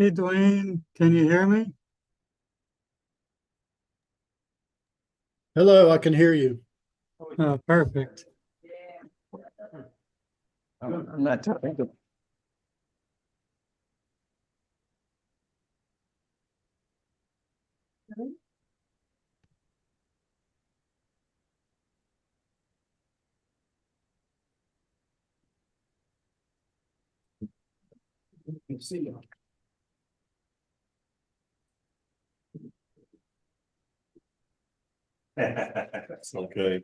Hey Dwayne, can you hear me? Hello, I can hear you. Oh, perfect. I'm not talking to. That's okay.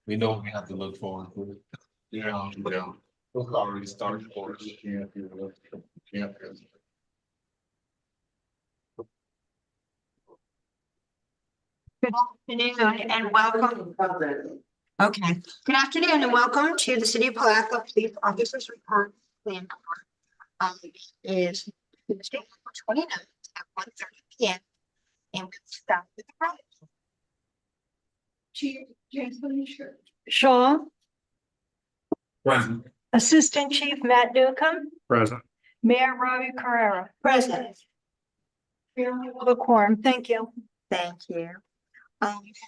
We know we have to look forward to it. Yeah. We'll already started for us. Yeah. Good afternoon and welcome. Okay, good afternoon and welcome to the City of Palaca Police Officers Report Plan. Is Tuesday, April 29th at 1:30 p.m. And we start with the project. Shaw, Present. Assistant Chief Matt Newcomb, Present. Mayor Robbie Carrera. President. The quorum, thank you. Thank you.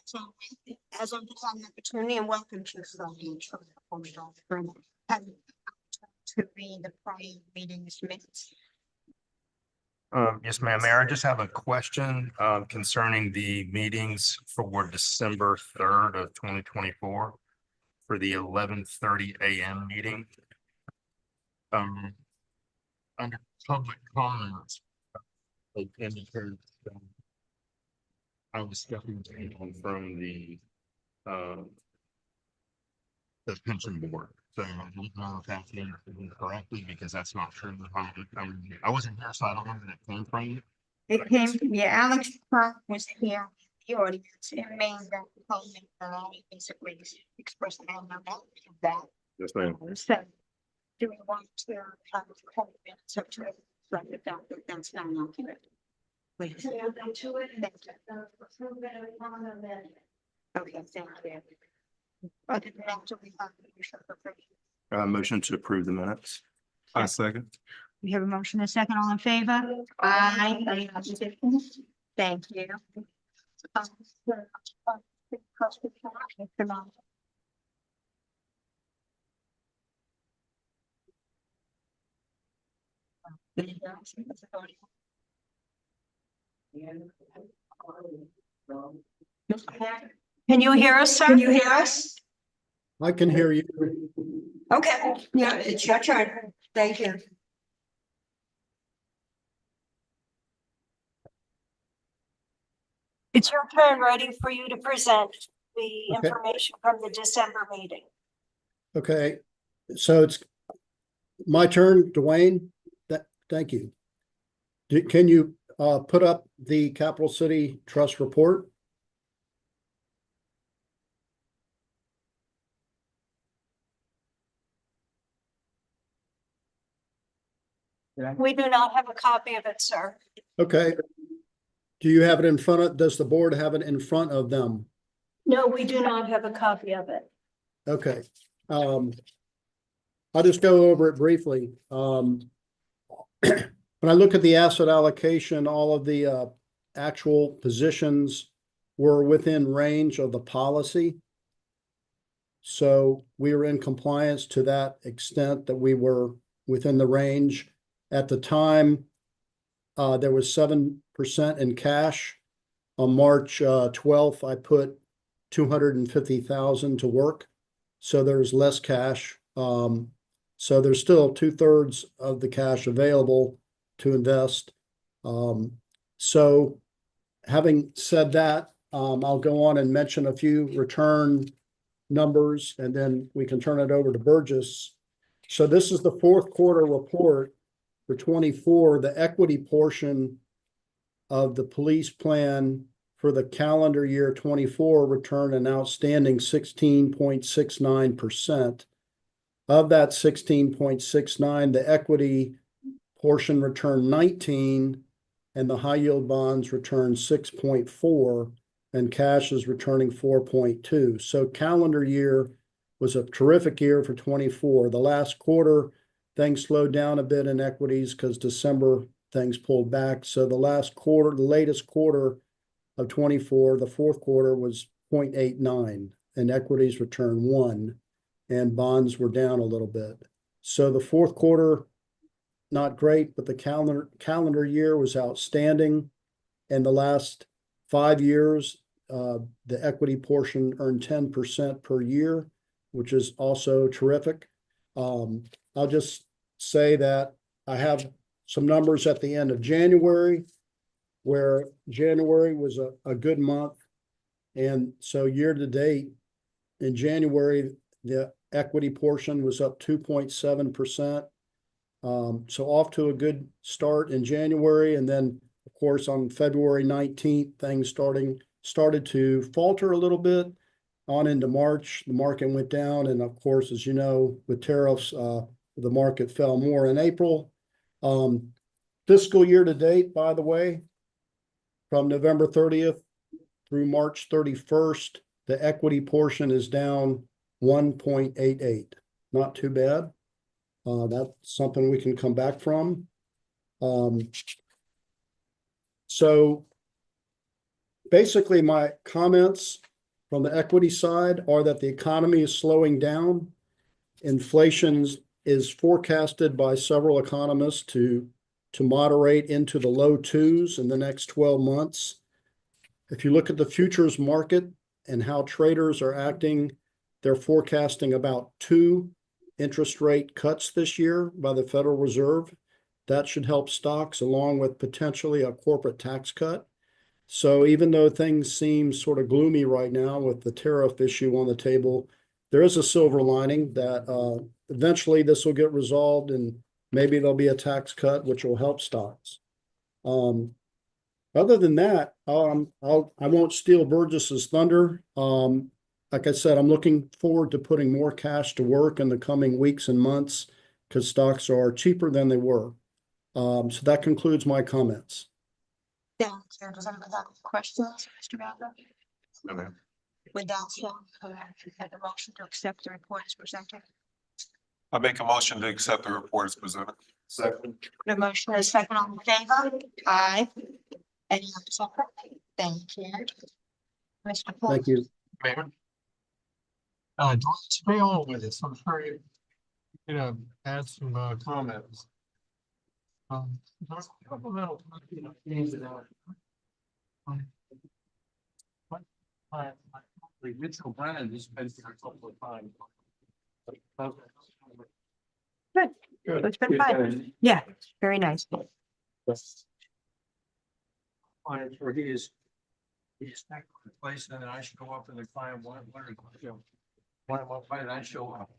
So as of the time, opportunity and welcome to to read the prior meeting's minutes. Yes, ma'am. Mayor, I just have a question concerning the meetings for December 3rd of 2024 for the 11:30 a.m. meeting. Under public comments, they indicated I was stepping down from the pension board. So I don't know if that's correctly because that's not true. I wasn't here, so I don't know where that came from. It came, yeah, Alex Clark was here, the audience, it made that comment, and I basically expressed that about that. Yes, ma'am. So, do we want to have a comment, so to, like, the fact that that's not accurate? Please. Thank you. Okay, thank you. Other than that, do we have Motion to approve the minutes. I second. We have a motion, a second, all in favor? Aye. Any opposition? Thank you. Can you hear us, sir? Can you hear us? I can hear you. Okay, yeah, it's your turn. Thank you. It's your turn, ready for you to present the Okay. information from the December meeting. Okay, so it's my turn, Dwayne. Thank you. Can you put up the Capital City Trust report? We do not have a copy of it, sir. Okay. Do you have it in front of, does the board have it in front of them? No, we do not have a copy of it. Okay. I'll just go over it briefly. When I look at the asset allocation, all of the actual positions were within range of the policy. So we were in compliance to that extent that we were within the range. At the time, there was 7% in cash. On March 12th, I put 250,000 to work. So there's less cash. So there's still 2/3 of the cash available to invest. So having said that, I'll go on and mention a few return numbers and then we can turn it over to Burgess. So this is the fourth quarter report for 24. The equity portion of the police plan for the calendar year 24 returned an outstanding 16.69%. Of that 16.69, the equity portion returned 19 and the high yield bonds returned 6.4 and cash is returning 4.2. So calendar year was a terrific year for 24. The last quarter, things slowed down a bit in equities because December things pulled back. So the latest quarter of 24, the fourth quarter was 0.89, and equities returned 1, and bonds were down a little bit. So the fourth quarter, not great, but the calendar year was outstanding. And the last 5 years, the equity portion earned 10% per year, which is also terrific. I'll just say that I have some numbers at the end of January, where January was a good month. And so year to date, in January, the equity portion was up 2.7%. So off to a good start in January. And then, of course, on February 19th, things started to falter a little bit. On into March, the market went down. And of course, as you know, with tariffs, the market fell more in April. Fiscal year to date, by the way, from November 30th through March 31st, the equity portion is down 1.88. Not too bad. That's something we can come back from. So basically my comments from the equity side are that the economy is slowing down. Inflation is forecasted by several economists to moderate into the low 2s in the next 12 months. If you look at the futures market and how traders are acting, they're forecasting about 2 interest rate cuts this year by the Federal Reserve. That should help stocks along with potentially a corporate tax cut. So even though things seem sort of gloomy right now with the tariff issue on the table, there is a silver lining that eventually this will get resolved and maybe there'll be a tax cut, which will help stocks. Other than that, I won't steal Burgess's thunder. Like I said, I'm looking forward to putting more cash to work in the coming weeks and months because stocks are cheaper than they were. So that concludes my comments. Thank you. Does anybody have questions, Mr. Bowser? No, ma'am. With that, so had a motion to accept the report as presented. I make a motion to accept the report as presented. Second. The motion is second on the favor. Aye. Any opposite? Thank you. Mr. Paul. Thank you. Mayor. Don't stay on with us. I'm sure you add some comments. There's a couple little things that Mitchell Brand has been here a couple of times. Good. It's been fine. Yeah, very nice. Clients where he's not in place, and then I should go up and the client one up and I show up.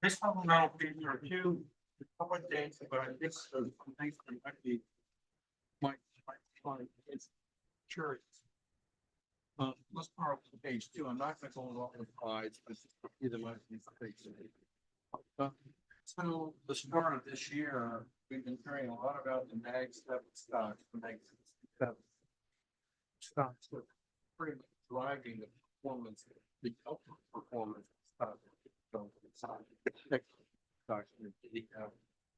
This supplemental fees are due a couple of days, but I think some things that might be fine. It's sure. Let's start with page 2. I'm not going to go on all the slides, but either way, so the start of this year, we've been hearing a lot about the Mag 7 stocks, the Mag 7 stocks that are pretty much driving the performance, the output performance of stocks.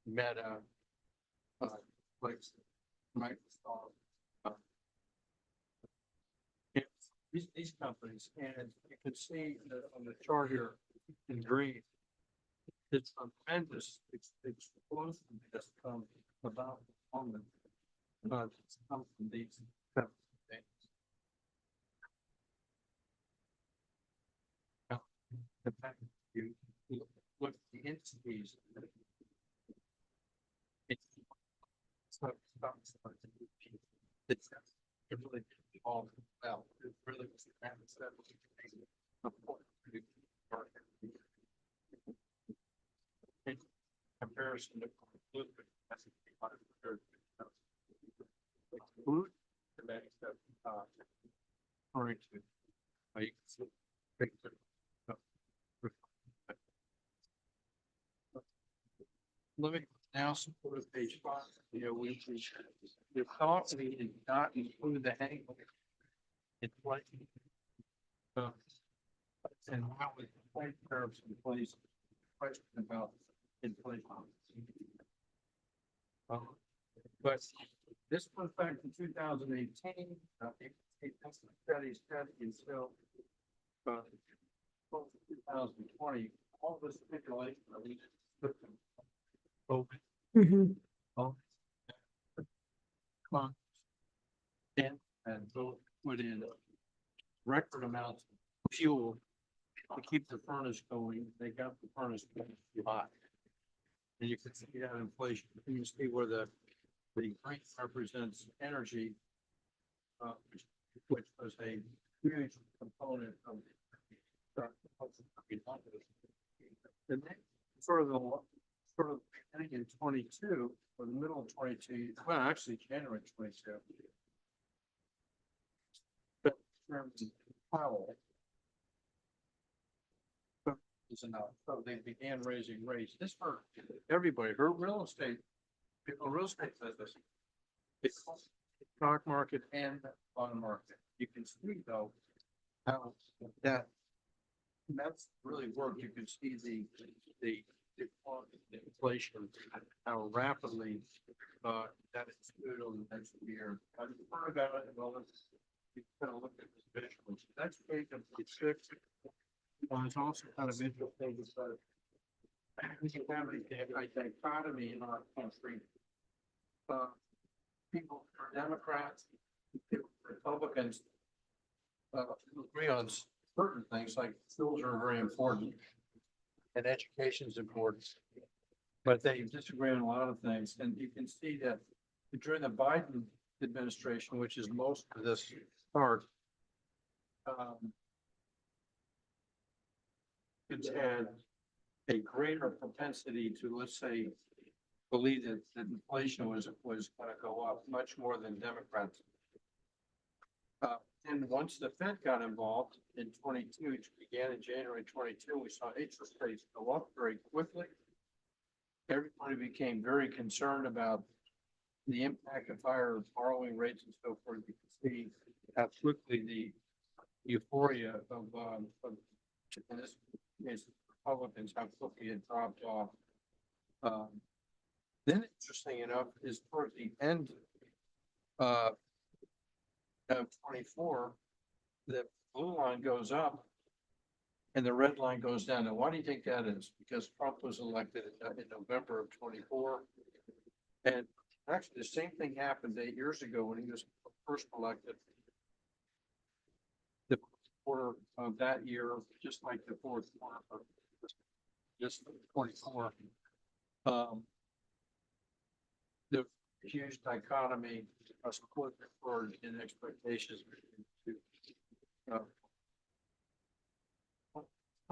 Meta, Microsoft, these companies, and you can see that on the chart here in green, it's a tremendous explosion that's come about performance. It's come from these things. Now, the fact that you look at the entities, it really all well. It really was in comparison to food, the next step, according to you can see let me now support of page 5. We thought we did not include the hang. It's like, and now with the plate curves in place, question about inflation. But this goes back to 2018, studies until 2020, all the speculation. Mhm. Come and both put in record amounts of fuel to keep the furnace going. They got the furnace going hot. And you can see that inflation. You can see where the green represents energy, which was a huge component of the next sort of beginning in 22, or the middle of 22, well, actually January 22. But Powell. Is enough, so they began raising rates. This hurt everybody, hurt real estate, people, real estate business. It's stock market and bond market. You can see though, how that's really worked. You can see the inflation, how rapidly, that is good on the next year. I've heard about it, well, you kind of look at this visually. That's page 56. It's also kind of interesting because we have a dichotomy in our country. People are Democrats, Republicans, agree on certain things like schools are very important and education is important, but they disagree on a lot of things. And you can see that during the Biden administration, which is most of this part, it's had a greater propensity to, let's say, believe that inflation was going to go up much more than Democrats. And once the Fed got involved in 22, which began in January 22, we saw interest rates go up very quickly. Everybody became very concerned about the impact of higher borrowing rates and so forth. You can see how quickly the euphoria of in this case, Republicans, how quickly it dropped off. Then, interesting enough, is towards the end of 24, the blue line goes up and the red line goes down. Now, why do you think that is? Because Trump was elected in November of 24. And actually, the same thing happened 8 years ago when he was first elected. The quarter of that year, just like the fourth quarter of just 24. The huge dichotomy of split forward in expectations.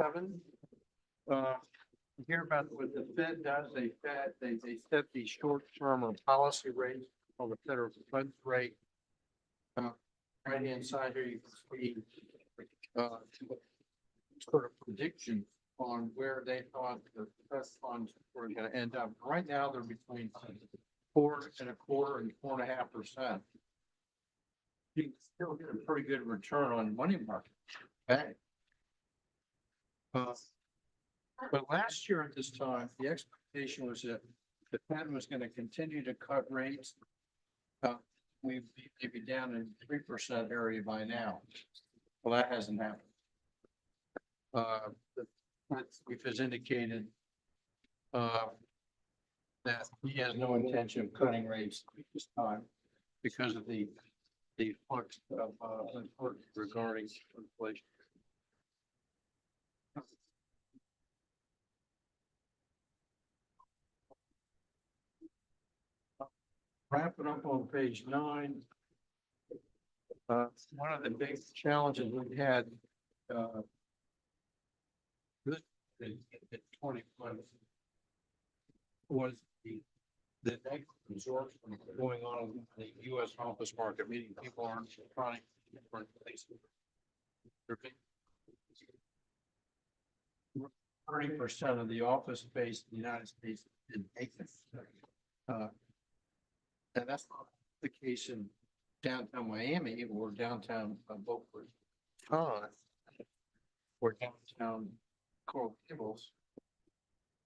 Seven. You hear about what the Fed does. They set these short-term or policy rates called the federal funds rate. Right hand side here, you can see sort of prediction on where they thought the Fed funds were going to end up. Right now, they're between 4.25% and 4.5%. You can still get a pretty good return on money market. Okay. But last year at this time, the expectation was that the Fed was going to continue to cut rates. We'd be maybe down in 3% area by now. Well, that hasn't happened. The Fed has indicated that he has no intention of cutting rates this time because of the flux of uncertainty regarding inflation. Wrap it up on page 9. One of the big challenges we had this in 2020 was the negative absorption going on in the U.S. office market, meaning people aren't trying to different places. 30% of the office space in the United States is vacant. And that's not the case in downtown Miami or downtown Boca Raton or downtown Coral Gables.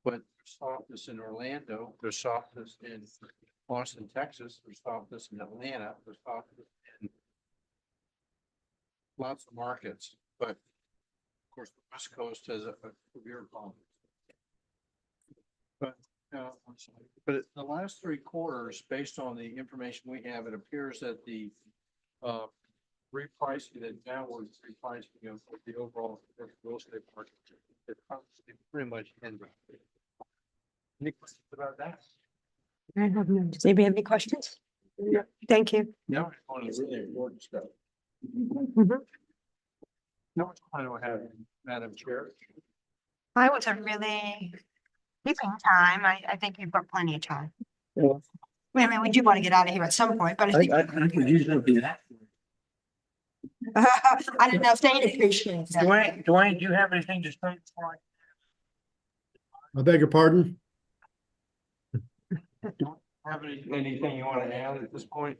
But There's softness in Orlando, there's softness in Austin, Texas, there's softness in Atlanta, there's softness in lots of markets, but of course, the West Coast has a severe problem. But, but the last 3 quarters, based on the information we have, it appears that the repricing, that downward repricing of the overall real estate market is probably pretty much ending. Any questions about that? I have none. Does anybody have any questions? Yeah. Thank you. Now, it's on to really important stuff. Mhm. No, I don't have, Madam Chair. I wasn't really keeping time. I think you've got plenty of time. Yeah. I mean, we do want to get out of here at some point, but I think, I could usually do that. I don't know if they'd appreciate that. Dwayne, do you have anything to say? I beg your pardon? Have anything you want to add at this point?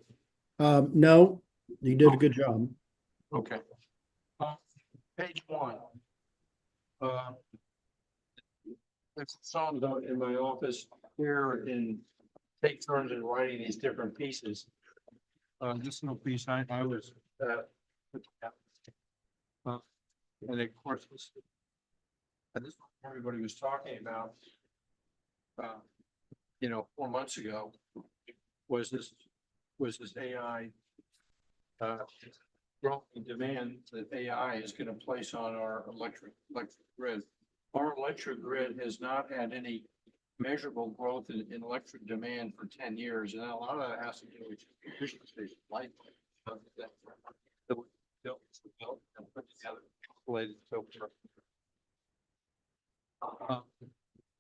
No, you did a good job. Okay. Page 1. There's some in my office here in take turns in writing these different pieces. This little piece I was, and of course, this is what everybody was talking about, 4 months ago, was this AI, growing demand that AI is going to place on our electric grid. Our electric grid has not had any measurable growth in electric demand for 10 years, and a lot of that has to do with efficiency, light. That we built and put together, calculated so forth.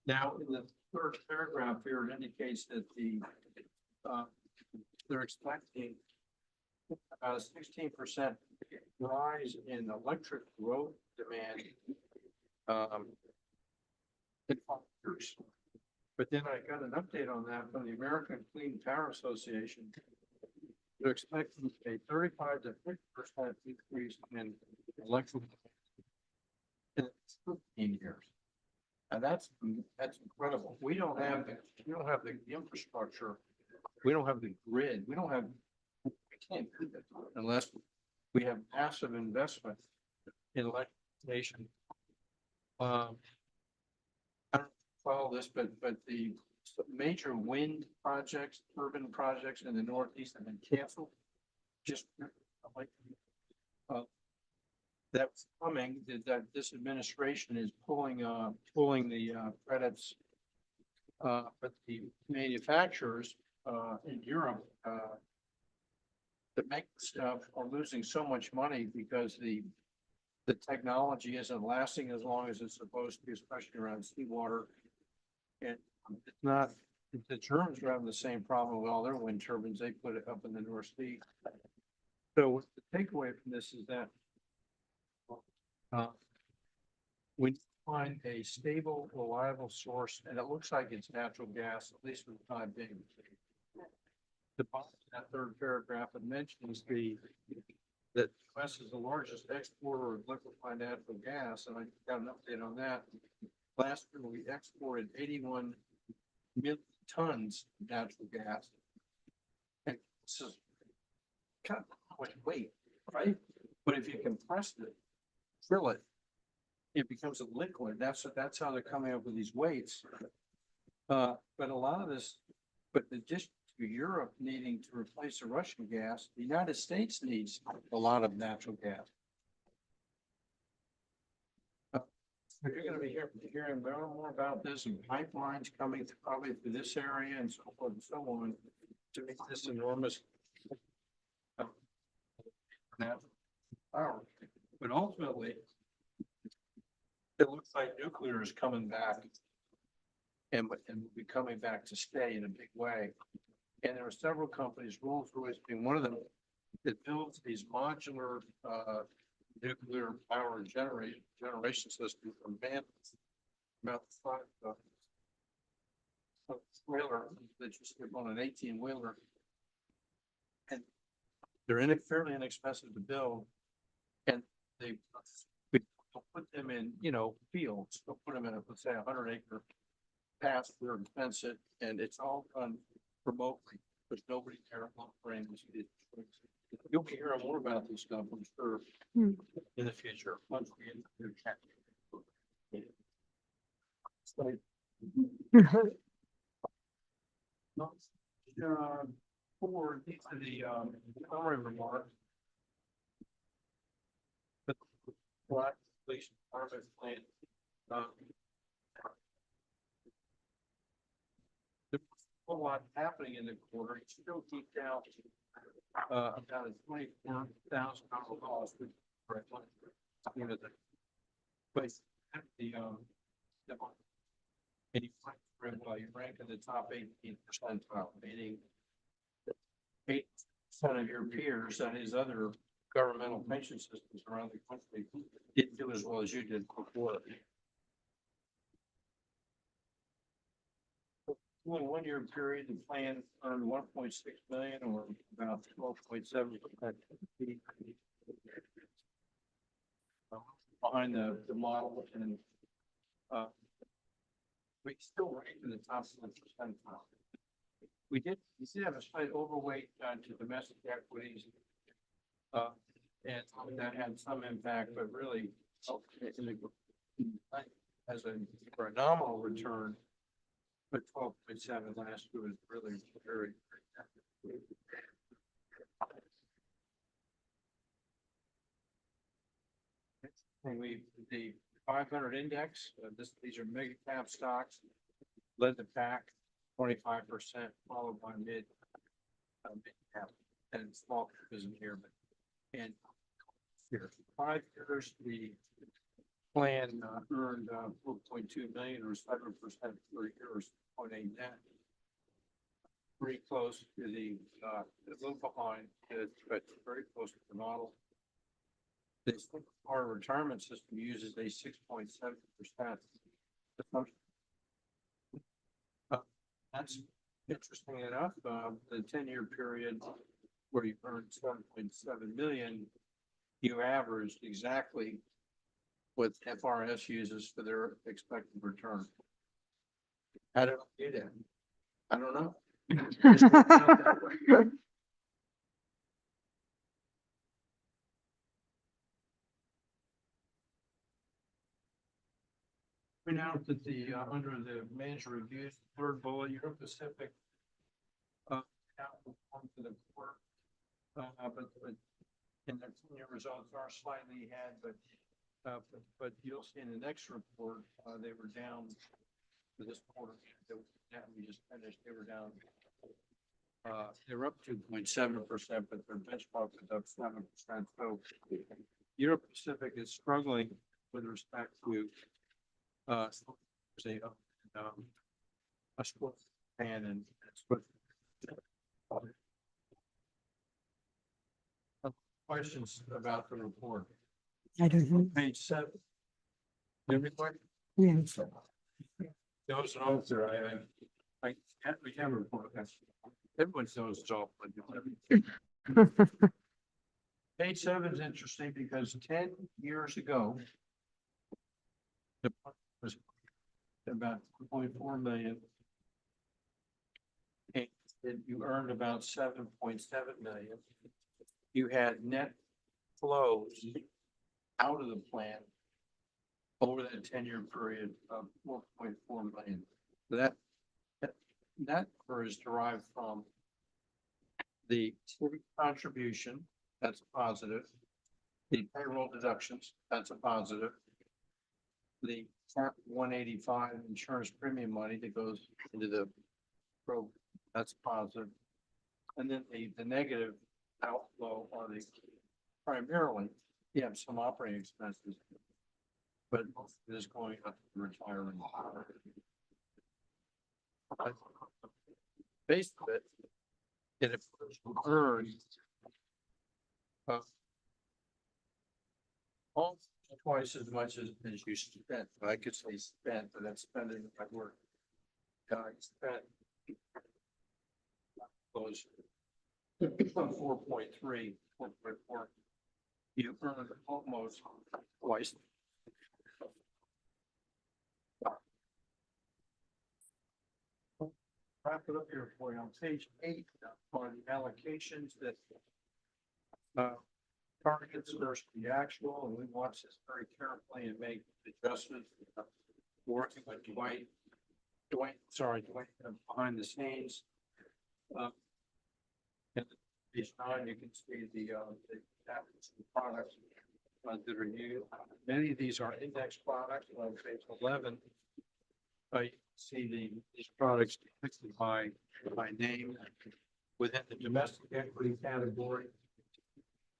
Now, in the third paragraph here, it indicates that they're expecting a 16% rise in electric growth demand in 5 years. But then I got an update on that from the American Clean Power Association. They're expecting a 35 to 50% increase in electric in 15 years. And that's incredible. We don't have the infrastructure. We don't have the grid. We can't do that unless we have massive investment in electrification. I don't follow this, but the major wind projects, urban projects in the Northeast have been canceled. Just like that's coming, that this administration is pulling the credits, but the manufacturers in Europe that make stuff are losing so much money because the technology isn't lasting as long as it's supposed to, especially around seawater. And it's not, the Germans are having the same problem with all their wind turbines. They put it up in the North Sea. So the takeaway from this is that we find a stable, reliable source, and it looks like it's natural gas, at least for the time being. The bottom of that third paragraph, it mentions that U.S. is the largest exporter of liquefied natural gas, and I got an update on that. Last year, we exported 81 million tons of natural gas. And this is kind of how much weight, right? But if you compress it, fill it, it becomes a liquid. That's how they're coming up with these weights. But a lot of this, but the addition to Europe needing to replace the Russian gas, the United States needs a lot of natural gas. You're going to be hearing more about this, and pipelines coming probably through this area and so forth and so on to make this enormous natural power. But ultimately, it looks like nuclear is coming back and will be coming back to stay in a big way. And there are several companies, Rolls-Royce being one of them, that builds these modular nuclear power generation system from Van, about the size of a trailer that you slip on an 18-wheeler. And they're fairly inexpensive to build, and they put them in, fields. They'll put them in, let's say, 100-acre password and fence it, and it's all done remotely. There's nobody there offering this. You'll be hearing more about this stuff, I'm sure, Hmm. in the future, once we get into chat. So, for the, summary remarks. The Black Police Department plan, there's a lot happening in the quarter, it still keep out, about a $24,000 loss. You know, but the, and you find very well, you rank in the top 18 percentile, meaning 8% of your peers and his other governmental pension systems around the country didn't do as well as you did before. In 1 year period, the plan earned 1.6 million or about 12.7%. Behind the model and, we still rank in the top 1%. We did have a slight overweight to domestic equities. And that had some impact, but really, as for a nominal return, but 12.7 last year was really very. And the 500 index, these are mega cap stocks, led the pack 25%, followed by mid cap and small cap isn't here, but and here 5 years the plan earned 4.2 million or 7% per year or 0.8 net. Pretty close to the a little behind, but very close to the model. This our retirement system uses a 6.7% assumption. That's interesting enough. The 10-year period where you earned 7.7 million, you averaged exactly what FRS uses for their expected return. How did I do that? I don't know. Just worked out that way. We now that the under the manager reviews, third bullet, Euro Pacific outperformed for the quarter, but and their 10-year results are slightly ahead, but you'll see in the next report they were down for this quarter that we just finished. They were down. They were up 2.7%, but their benchmark was up 7%. So Europe Pacific is struggling with respect to a split pan and split. Questions about the report? I don't know. Page 7. Everybody? Yes. Those are all there. I can't, we have a report. Everyone knows it's all. Page 7 is interesting because 10 years ago, the plan was about 2.4 million. And you earned about 7.7 million. You had net flows out of the plan over that 10-year period of 4.4 million. So that number is derived from the city contribution, that's a positive. The payroll deductions, that's a positive. The Cap 185 insurance premium money that goes into the program, that's positive. And then the negative outflow are the primarily, you have some operating expenses, but most of it is going up to retirement. Based on it, it earns almost twice as much as you spent. I could say spent, but that's spending my work. I spent those 4.3, 4.4. You earned almost twice. wrap it up here for you. On page 8 are the allocations that targets versus the actual, and we watch this very carefully and make adjustments. Working with Dwight, behind the scenes. And page 9, you can see the apples and products that are used. Many of these are index products. On page 11, you can see these products depicted by name. Within the domestic equity category,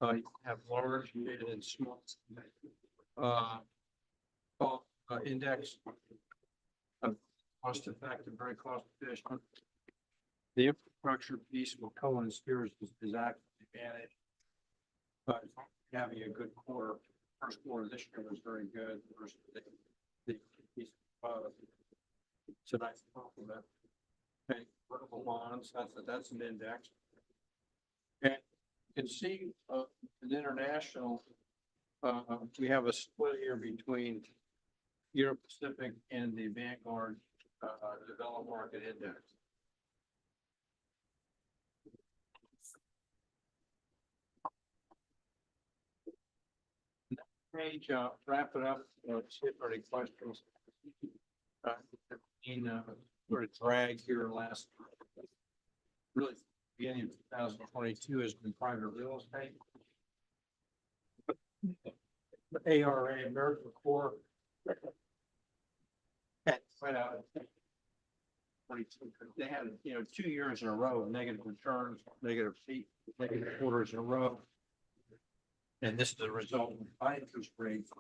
you have large, mid, and small index. Cost effective, very cost efficient. The infrastructure piece will Cohen Steers is active advantage. But having a good quarter, first quarter this year was very good versus the piece it's a nice compliment. Okay, vertical bonds, that's an index. And you can see in international, we have a split here between Europe Pacific and the Vanguard developed market index. Page, wrap it up, see if there are any questions. Sort of drag here last, really beginning of 2022 has been private real estate. The ARA, American Core, had quite a 22. They had 2 years in a row of negative returns, negative quarters in a row. And this is the result of high interest rates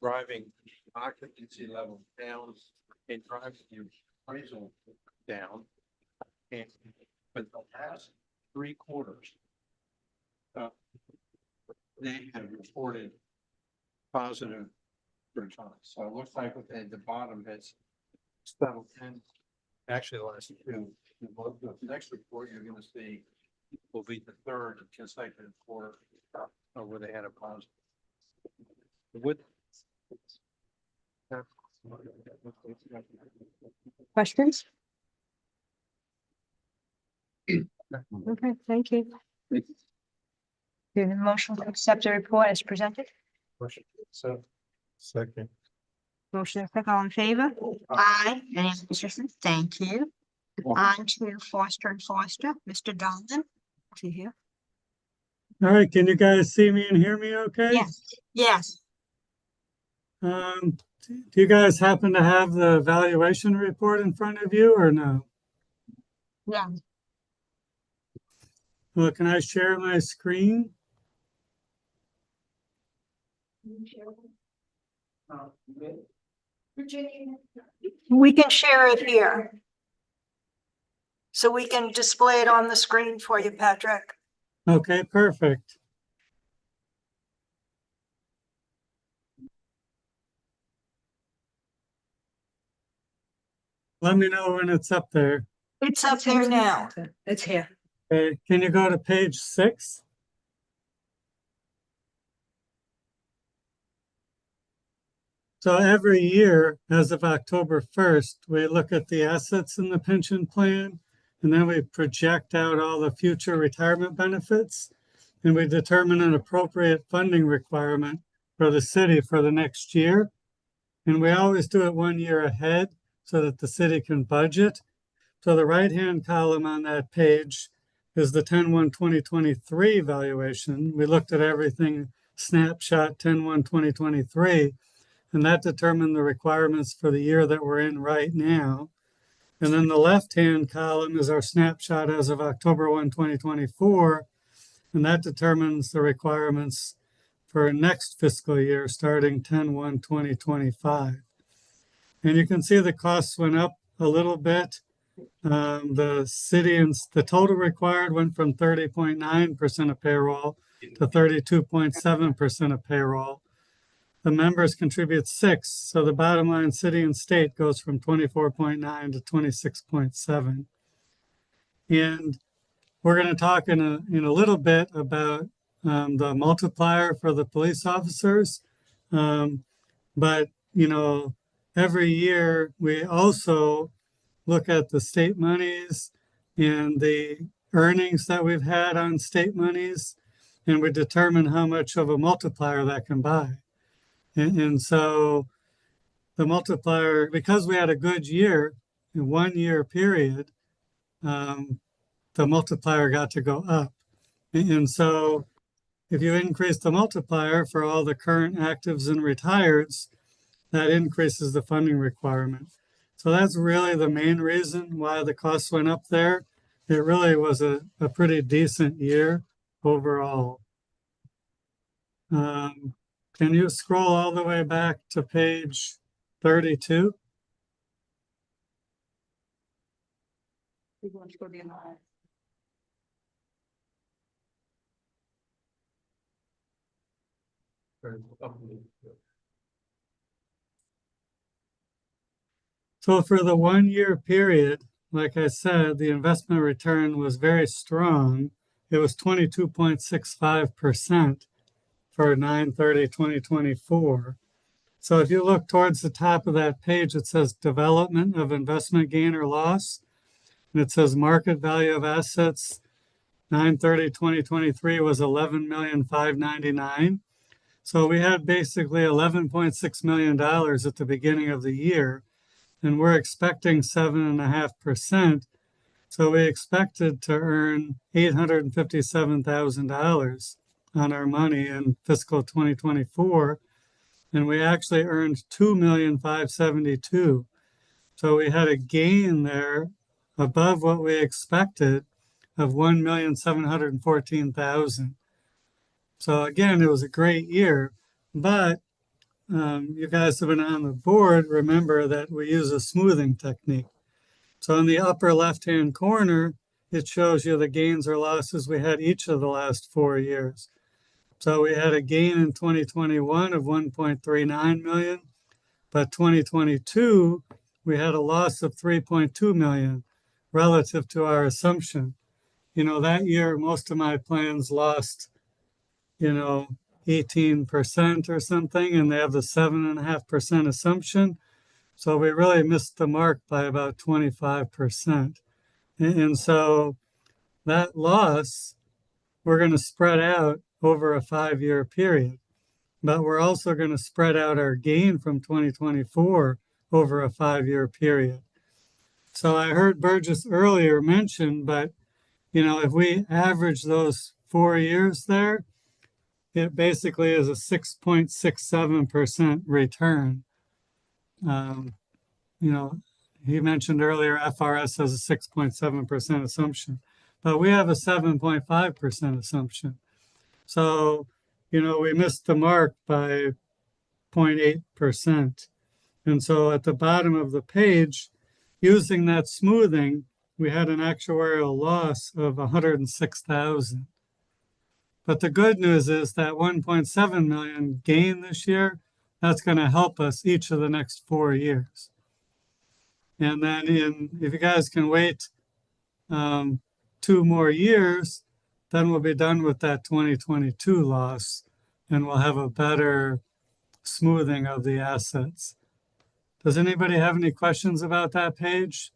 driving occupancy levels down and driving the appraisal down. And for the last 3 quarters, they have reported positive returns. So it looks like at the bottom has settled in. Actually, the last 2. The next report you're going to see will be the 3rd consecutive quarter where they had a positive. With Questions? Okay, thank you. The motion to accept the report as presented. So, second. Motion, all in favor? Aye. Any opposition? Thank you. On to Foster and Foster, Mr. Donovan. To here. All right, can you guys see me and hear me okay? Yes, yes. Do you guys happen to have the valuation report in front of you or no? Yeah. Well, can I share my screen? We can share it here. So we can display it on the screen for you, Patrick. Okay, perfect. Let me know when it's up there. It's up there now. It's here. Okay, can you go to page 6? So every year, as of October 1st, we look at the assets in the pension plan, and then we project out all the future retirement benefits, and we determine an appropriate funding requirement for the city for the next year. And we always do it 1 year ahead so that the city can budget. So the right-hand column on that page is the 10/1/2023 valuation. We looked at everything snapshot 10/1/2023. And that determined the requirements for the year that we're in right now. And then the left-hand column is our snapshot as of October 1, 2024. And that determines the requirements for next fiscal year starting 10/1/2025. And you can see the costs went up a little bit. The city and the total required went from 30.9% of payroll to 32.7% of payroll. The members contribute 6, so the bottom line, city and state, goes from 24.9 to 26.7. And we're going to talk in a little bit about the multiplier for the police officers. But every year we also look at the state monies and the earnings that we've had on state monies, and we determine how much of a multiplier that can buy. And so the multiplier, because we had a good year, in 1 year period, the multiplier got to go up. And so if you increase the multiplier for all the current actives and retireds, that increases the funding requirement. So that's really the main reason why the costs went up there. It really was a pretty decent year overall. Can you scroll all the way back to page 32? So for the 1 year period, like I said, the investment return was very strong. It was 22.65% for 9/30/2024. So if you look towards the top of that page, it says development of investment gain or loss. And it says market value of assets 9/30/2023 was $11,599,000. So we had basically $11.6 million at the beginning of the year, and we're expecting 7.5%. So we expected to earn $857,000 on our money in fiscal 2024. And we actually earned $2,572,000. So we had a gain there above what we expected of $1,714,000. So again, it was a great year, but you guys have been on the board. Remember that we use a smoothing technique. So in the upper left-hand corner, it shows you the gains or losses we had each of the last 4 years. So we had a gain in 2021 of 1.39 million, but 2022, we had a loss of 3.2 million relative to our assumption. You know, that year, most of my plans lost, 18% or something, and they have the 7.5% assumption. So we really missed the mark by about 25%. And so that loss, we're going to spread out over a 5-year period, but we're also going to spread out our gain from 2024 over a 5-year period. So I heard Burgess earlier mention, but if we average those 4 years there, it basically is a 6.67% return. He mentioned earlier FRS has a 6.7% assumption, but we have a 7.5% assumption. So, we missed the mark by 0.8%. And so at the bottom of the page, using that smoothing, we had an actuarial loss of 106,000. But the good news is that 1.7 million gain this year, that's going to help us each of the next 4 years. And then if you guys can wait 2 more years, then we'll be done with that 2022 loss, and we'll have a better smoothing of the assets. Does anybody have any questions about that page?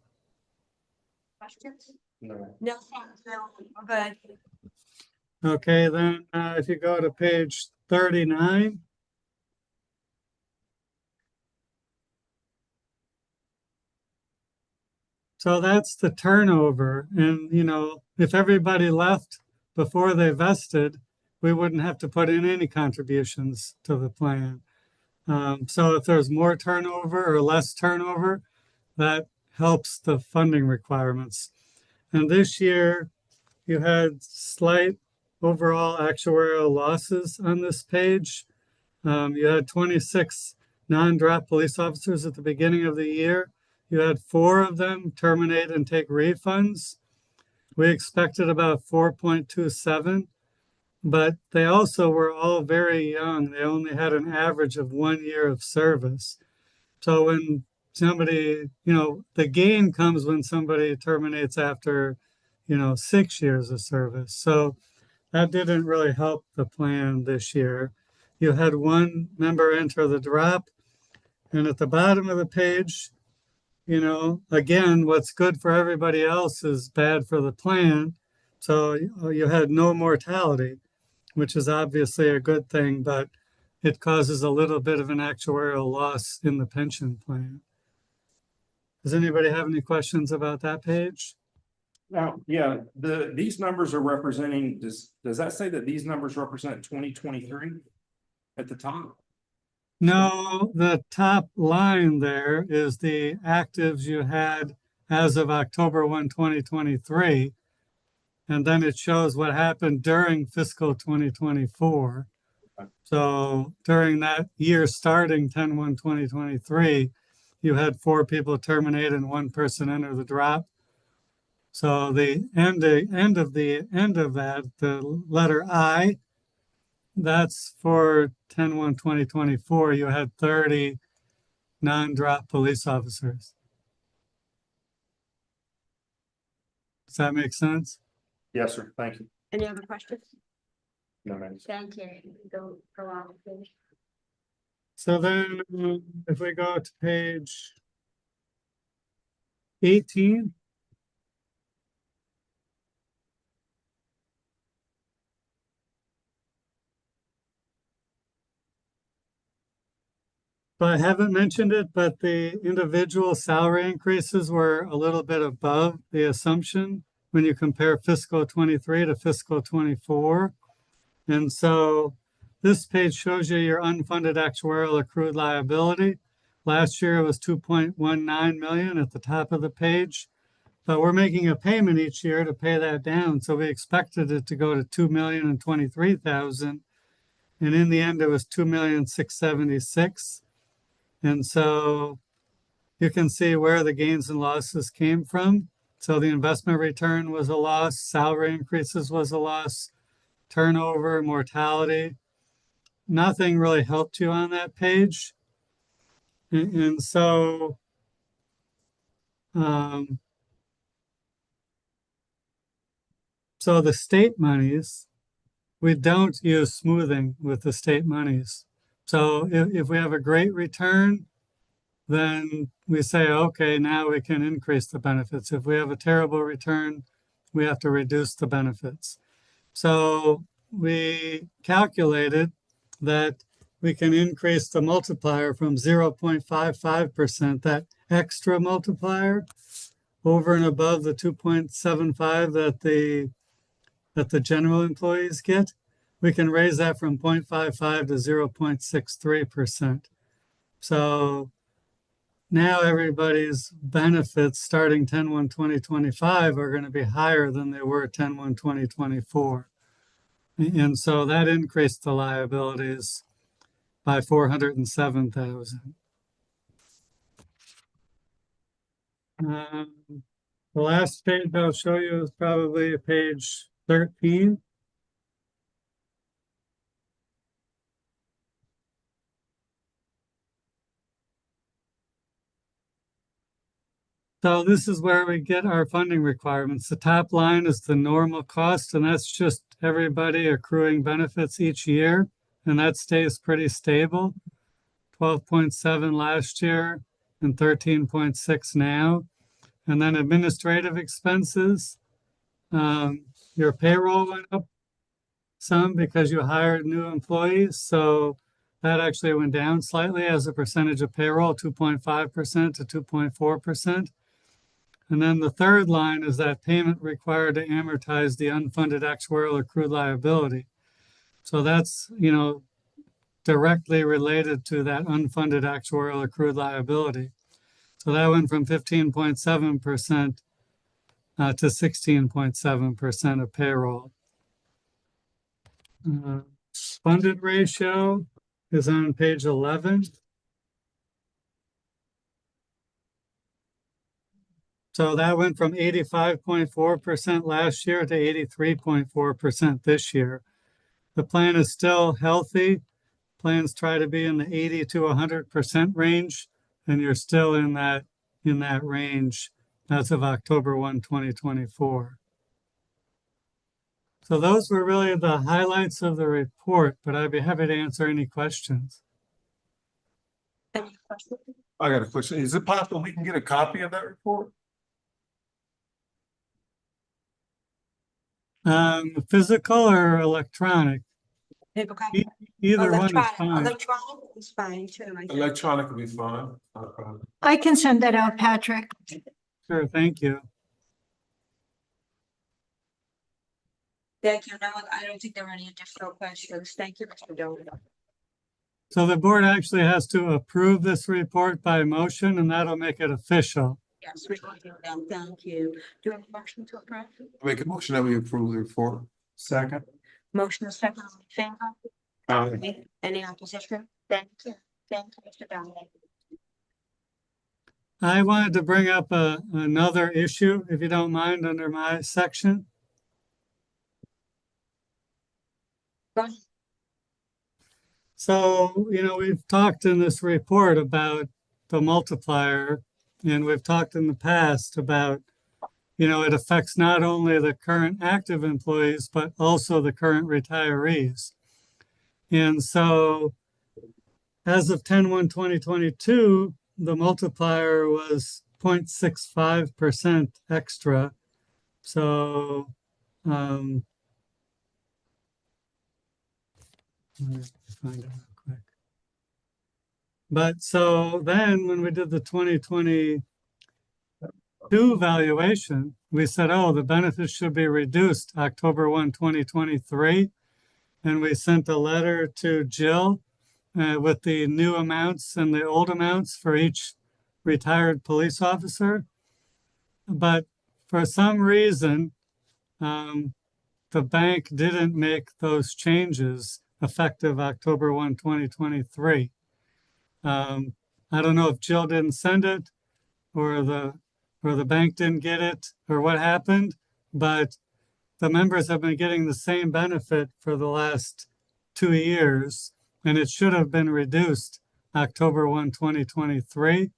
Questions? No. No, I'm good. Okay, then if you go to page 39. So that's the turnover. And, if everybody left before they vested, we wouldn't have to put in any contributions to the plan. So if there's more turnover or less turnover, that helps the funding requirements. And this year, you had slight overall actuarial losses on this page. You had 26 non-drop police officers at the beginning of the year. You had 4 of them terminate and take refunds. We expected about 4.27, but they also were all very young. They only had an average of 1 year of service. So when somebody, the gain comes when somebody terminates after, 6 years of service. So that didn't really help the plan this year. You had 1 member enter the drop, and at the bottom of the page, you know, again, what's good for everybody else is bad for the plan. So you had no mortality, which is obviously a good thing, but it causes a little bit of an actuarial loss in the pension plan. Does anybody have any questions about that page? Now, yeah, these numbers are representing, does that say that these numbers represent 2023 at the top? No, the top line there is the actives you had as of October 1, 2023. And then it shows what happened during fiscal 2024. So during that year starting 10/1/2023, you had 4 people terminate and 1 person enter the drop. So the end of that, the letter I, that's for 10/1/2024. You had 30 non-drop police officers. Does that make sense? Yes, sir. Thank you. Any other questions? No, ma'am. Thank you. Go on, please. So then if we go to page 18. So I haven't mentioned it, but the individual salary increases were a little bit above the assumption when you compare fiscal 23 to fiscal 24. And so this page shows you your unfunded actuarial accrued liability. Last year it was 2.19 million at the top of the page, but we're making a payment each year to pay that down. So we expected it to go to 2,023,000, and in the end it was 2,676,000. And so you can see where the gains and losses came from. So the investment return was a loss, salary increases was a loss, turnover, mortality. Nothing really helped you on that page. And so so the state monies, we don't use smoothing with the state monies. So if we have a great return, then we say, okay, now we can increase the benefits. If we have a terrible return, we have to reduce the benefits. So we calculated that we can increase the multiplier from 0.55%, that extra multiplier, over and above the 2.75 that the general employees get. We can raise that from 0.55 to 0.63%. So now everybody's benefits starting 10/1/2025 are going to be higher than they were 10/1/2024. And so that increased the liabilities by 407,000. The last page I'll show you is probably page 13. So this is where we get our funding requirements. The top line is the normal cost, and that's just everybody accruing benefits each year, and that stays pretty stable. 12.7 last year and 13.6 now. And then administrative expenses, your payroll went up some because you hired new employees. So that actually went down slightly as a percentage of payroll, 2.5% to 2.4%. And then the third line is that payment required to amortize the unfunded actuarial accrued liability. So that's, you know, directly related to that unfunded actuarial accrued liability. So that went from 15.7% to 16.7% of payroll. Funded ratio is on page 11. So that went from 85.4% last year to 83.4% this year. The plan is still healthy. Plans try to be in the 80 to 100% range, and you're still in that range as of October 1, 2024. So those were really the highlights of the report, but I'd be happy to answer any questions. Any questions? I got a question. Is it possible we can get a copy of that report? Physical or electronic? Paper copy? Either one is Electronic, fine. electronic is fine too. I think. Electronic would be fine. Not a problem. I can send that out, Patrick. Sure, thank you. Thank you. No, I don't think there are any additional questions. Thank you, Mr. Dolan. So the board actually has to approve this report by motion, and that'll make it official. Yes, we will do that. Thank you. Do we have a motion to approve? Make a motion that we approve the report. Second. Motion is second, all in favor? Any opposition? Thank you. Thank you, Mr. Dolan. I wanted to bring up another issue, if you don't mind, under my section. Go ahead. So, we've talked in this report about the multiplier, and we've talked in the past about, it affects not only the current active employees, but also the current retirees. And so as of 10/1/2022, the multiplier was 0.65% extra. So, let me find it real quick. But so then when we did the 2022 valuation, we said, oh, the benefits should be reduced October 1, 2023. And we sent a letter to Jill with the new amounts and the old amounts for each retired police officer. But for some reason, the bank didn't make those changes effective October 1, 2023. I don't know if Jill didn't send it or the bank didn't get it or what happened, but the members have been getting the same benefit for the last 2 years, and it should have been reduced October 1, 2023.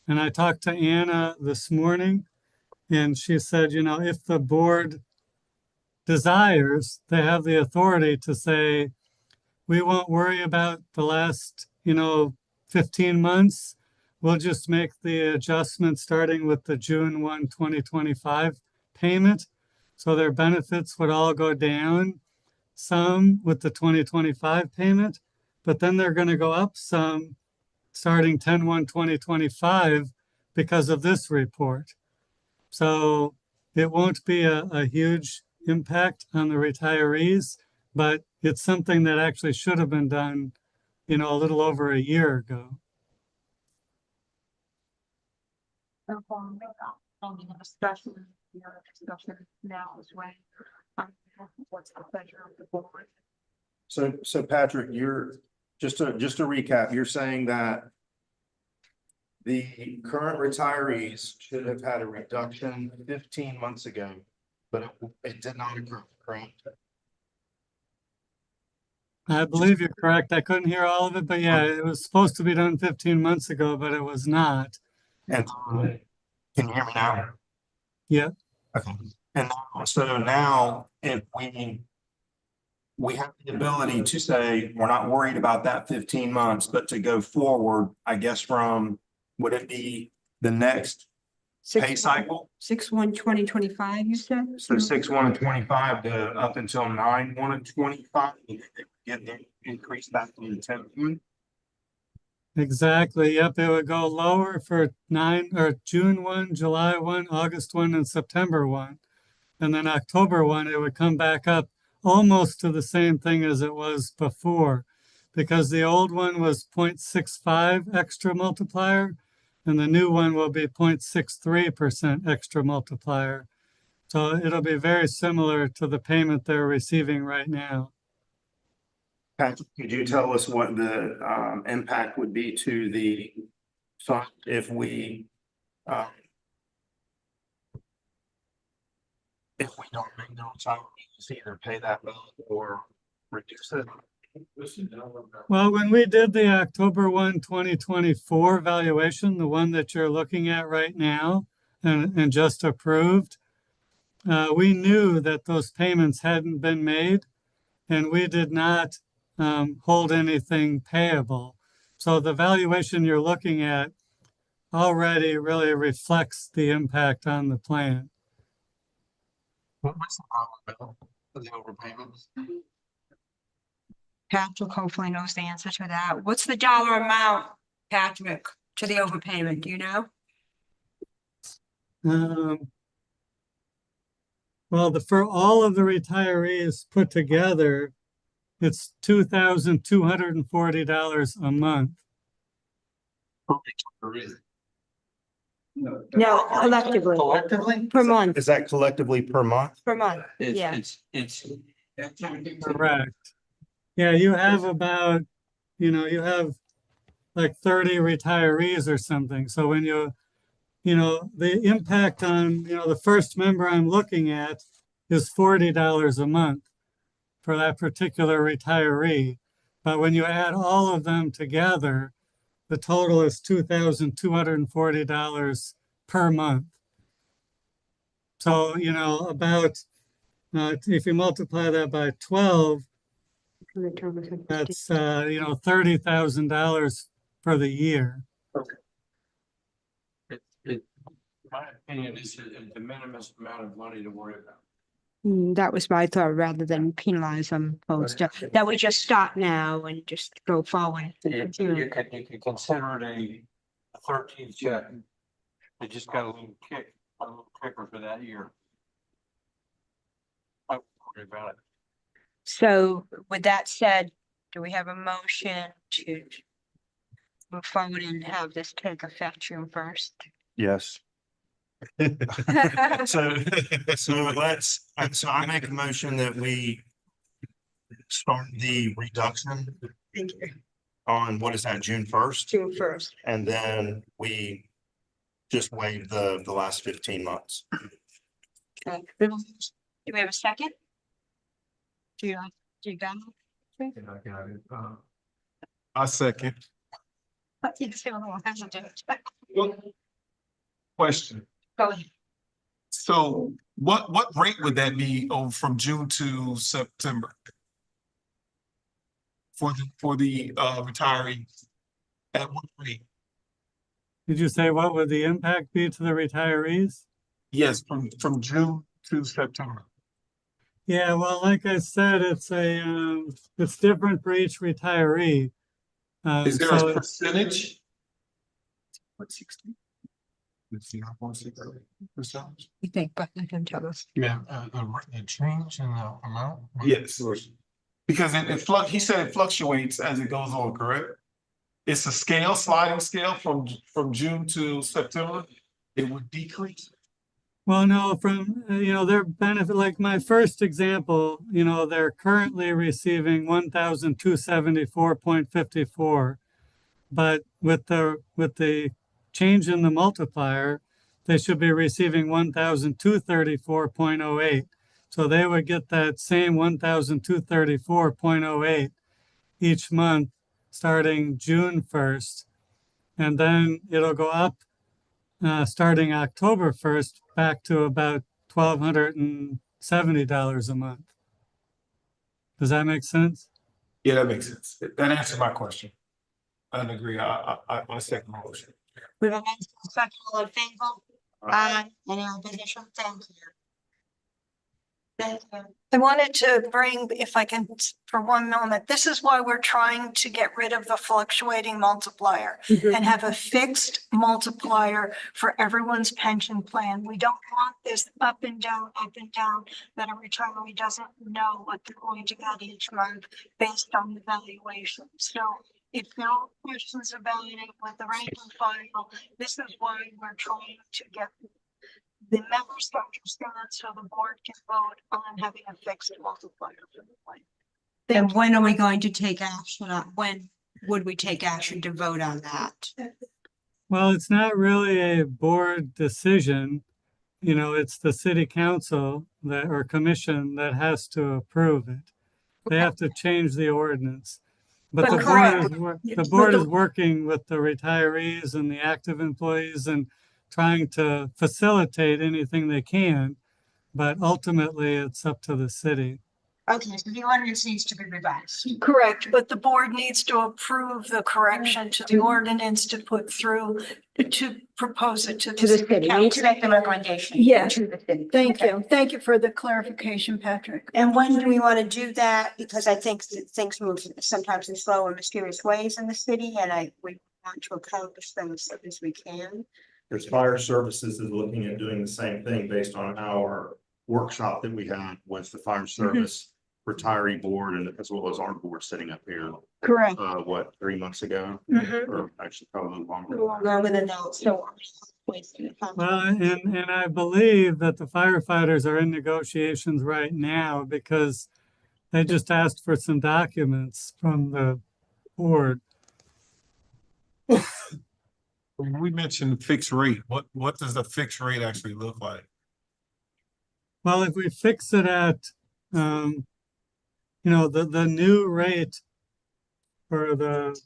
And I talked to Anna this morning, and she said, if the board desires, they have the authority to say, we won't worry about the last, 15 months. We'll just make the adjustment starting with the June 1, 2025 payment. So their benefits would all go down some with the 2025 payment, but then they're going to go up some starting 10/1/2025 because of this report. So it won't be a huge impact on the retirees, but it's something that actually should have been done, a little over a year ago. Discussion now as well. What's the pleasure of the board? So Patrick, just to recap, you're saying that the current retirees should have had a reduction 15 months ago, but it did not occur, correct? I believe you're correct. I couldn't hear all of it, but yeah, it was supposed to be done 15 months ago, but it was not. And can you hear me now? Yeah. Okay. And so now if we have the ability to say, we're not worried about that 15 months, but to go forward, I guess would it be the next pay cycle? 6/1/2025, you said? So 6/1/25 to up until 9/1/25, get the increase back to the 10. Exactly. Yep. It would go lower for June 1, July 1, August 1, and September 1. And then October 1, it would come back up almost to the same thing as it was before, because the old one was 0.65 extra multiplier, and the new one will be 0.63% extra multiplier. So it'll be very similar to the payment they're receiving right now. Patrick, could you tell us what the impact would be to the fund if we don't make no time, either pay that bill or reduce it? Well, when we did the October 1, 2024 valuation, the one that you're looking at right now and just approved, we knew that those payments hadn't been made, and we did not hold anything payable. So the valuation you're looking at already really reflects the impact on the plan. What's the dollar bill for the overpayments? Patrick hopefully knows the answer to that. What's the dollar amount, Patrick, to the overpayment? Do you know? Well, for all of the retirees put together, it's $2,240 a month. No, collectively, Collectively? per month, Is that collectively per month? per month. Yeah. It's. Correct. Yeah, you have about, you have like 30 retirees or something. So when the impact on, the first member I'm looking at is $40 a month for that particular retiree. But when you add all of them together, the total is $2,240 per month. So, about, if you multiply that by 12, that's, $30,000 for the year. In my opinion, it's a de minimis amount of money to worry about. That was my thought, rather than penalize them post, that we just stop now and just go forward. You can consider it a 13th check. They just got a little kicker for that year. I won't worry about it. So with that said, do we have a motion to move forward and have this take effect June 1st? Yes. So I make a motion that we start the reduction Thank you. on, what is that, June 1st? June 1st. And then we just waive the last 15 months. Okay. Do we have a second? Do you got it? I second. You seem a little hesitant. Question. Go ahead. So what rate would that be from June to September? For the retirees? At what rate? Did you say what would the impact be to the retirees? Yes, from June to September. Yeah, well, like I said, it's different for each retiree. Is there So a percentage? What, 60? You think, but you can tell us. Yeah, the change in the amount? Yes. Because he said it fluctuates as it goes on, correct? It's a sliding scale from June to September. It would decrease. Well, no, from, their benefit, like my first example, they're currently receiving 1,274.54. But with the change in the multiplier, they should be receiving 1,234.08. So they would get that same 1,234.08 each month starting June 1st. And then it'll go up starting October 1st back to about $1,270 a month. Does that make sense? Yeah, that makes sense. That answers my question. I agree. I second my motion. We have a second, all in favor? Any opposition? Thank you. Thank you. I wanted to bring, if I can, for one moment, this is why we're trying to get rid of the fluctuating multiplier and have a fixed multiplier for everyone's pension plan. We don't want this up and down, that a retiree doesn't know what they're going to get each month based on the valuation. So if there are questions about it with the rank and file, this is why we're trying to get the members to understand so the board can vote on having a fixed multiplier for the plan. And when are we going to take action on, when would we take action to vote on that? Well, it's not really a board decision. It's the city council or commission that has to approve it. They have to change the ordinance. But the board is working with the retirees and the active employees and trying to facilitate anything they can. But ultimately, it's up to the city. Okay, so the ordinance needs to be revised. Correct, but the board needs to approve the correction to the ordinance to put through, to propose it to the To the city city, we need to council. make the recommendation. Yeah. To the city. Thank Okay. you. Thank you for the clarification, Patrick. And when do we want to do that? Because I think that things move sometimes in slow and mysterious ways in the city, and we want to accomplish them as soon as we can. There's fire services is looking at doing the same thing based on our workshop that we had with the fire service retiree board and as well as our board sitting up here, Correct. 3 months ago? Mhm. Or actually probably longer. Longer than that, so. Well, and I believe that the firefighters are in negotiations right now because they just asked for some documents from the board. When we mentioned fixed rate, what does the fixed rate actually look like? Well, if we fix it at, the new rate for the